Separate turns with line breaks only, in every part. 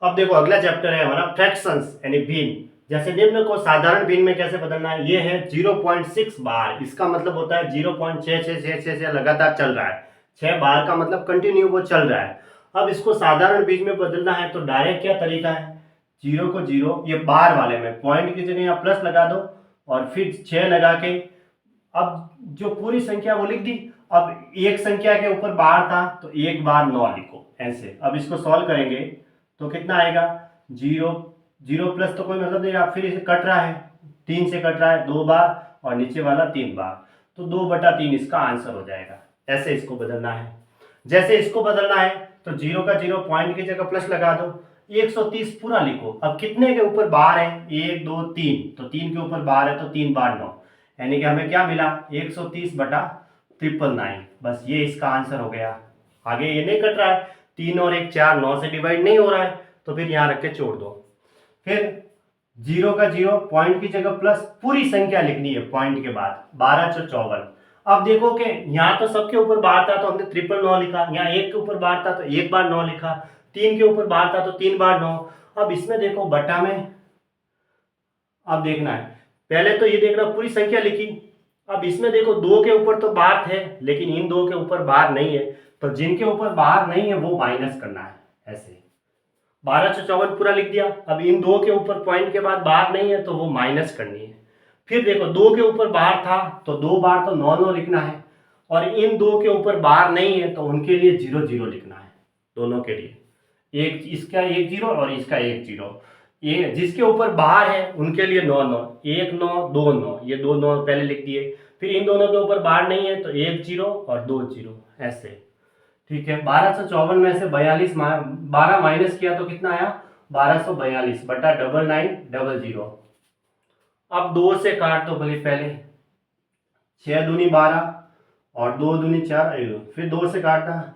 अब देखो अगला चैप्टर है हमारा फ्रैक्शंस यानी भिन्न। जैसे निम्न को साधारण भिन्न में कैसे बदलना है, ये है 0.6 बार, इसका मतलब होता है 0.6666 लगातार चल रहा है। 6 बार का मतलब कंटिन्यू वो चल रहा है। अब इसको साधारण भिन्न में बदलना है तो डायरेक्ट क्या तरीका है, जीरो को जीरो, ये बार वाले में पॉइंट की जगह यहाँ प्लस लगा दो और फिर 6 लगा के अब जो पूरी संख्या वो लिख दी। अब एक संख्या के ऊपर बार था तो एक बार 9 लिखो ऐसे। अब इसको सॉल्व करेंगे तो कितना आएगा, जीरो, जीरो प्लस तो कोई मतलब नहीं, आप फिर इसे कट रहा है, 3 से कट रहा है 2 बार और नीचे वाला 3 बार, तो 2/3 इसका आंसर हो जाएगा। ऐसे इसको बदलना है। जैसे इसको बदलना है तो जीरो का जीरो पॉइंट की जगह प्लस लगा दो, 130 पूरा लिखो। अब कितने के ऊपर बार है, 1 2 3, तो 3 के ऊपर बार है तो 3 बार 9, यानी कि हमें क्या मिला 130/999। बस ये इसका आंसर हो गया। आगे ये नहीं कट रहा है, 3 और 1 4, 9 से डिवाइड नहीं हो रहा है तो फिर यहाँ रख के छोड़ दो। फिर जीरो का जीरो पॉइंट की जगह प्लस, पूरी संख्या लिखनी है पॉइंट के बाद, 1254। अब देखो कि यहाँ तो सबके ऊपर बार था तो हमने 999 लिखा, यहाँ एक के ऊपर बार था तो एक बार 9 लिखा, 3 के ऊपर बार था तो 3 बार 9। अब इसमें देखो बटा में, अब देखना है, पहले तो ये देखना पूरी संख्या लिखी। अब इसमें देखो 2 के ऊपर तो बार थे लेकिन इन 2 के ऊपर बार नहीं है, तो जिनके ऊपर बार नहीं है वो माइनस करना है ऐसे। 1254 पूरा लिख दिया। अब इन 2 के ऊपर पॉइंट के बाद बार नहीं है तो वो माइनस करनी है। फिर देखो 2 के ऊपर बार था तो 2 बार तो 9 लिखना है, और इन 2 के ऊपर बार नहीं है तो उनके लिए 0 लिखना है दोनों के लिए। एक इसका 1 0 और इसका 1 0। ये जिसके ऊपर बार है उनके लिए 9 9, 1 9 2 9, ये 2 9 पहले लिख दिए। फिर इन दोनों के ऊपर बार नहीं है तो 1 0 और 2 0 ऐसे। ठीक है, 1254 में से 42 12 माइनस किया तो कितना आया, 1242/9900। अब 2 से काट दो भले पहले, 6 दूनी 12 और 2 दूनी 4, फिर 2 से काटना।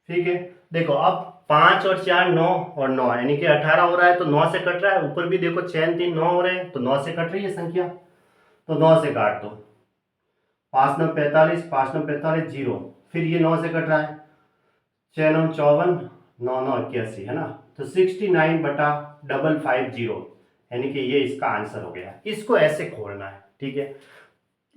ठीक है, देखो अब 5 और 4 9 और 9 यानी कि 18 हो रहा है तो 9 से कट रहा है। ऊपर भी देखो 6 3 9 हो रहे हैं तो 9 से कट रही है संख्या, तो 9 से काट दो। 5 9 45, 5 9 45 0, फिर ये 9 से कट रहा है, 6 9 54, 9 9 81 है ना, तो 69/550, यानी कि ये इसका आंसर हो गया। इसको ऐसे खोलना है। ठीक है,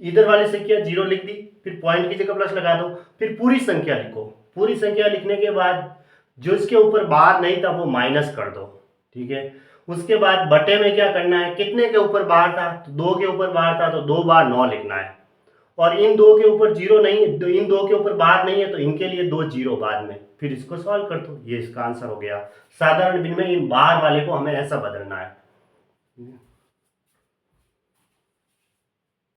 इधर वाली संख्या 0 लिख दी, फिर पॉइंट की जगह प्लस लगा दो, फिर पूरी संख्या लिखो। पूरी संख्या लिखने के बाद जो इसके ऊपर बार नहीं था वो माइनस कर दो। ठीक है, उसके बाद बटे में क्या करना है, कितने के ऊपर बार था, तो 2 के ऊपर बार था तो 2 बार 9 लिखना है, और इन 2 के ऊपर जीरो नहीं, इन 2 के ऊपर बार नहीं है तो इनके लिए 2 0 बाद में, फिर इसको सॉल्व कर दो। ये इसका आंसर हो गया। साधारण भिन्न में इन बार वाले को हमें ऐसा बदलना है।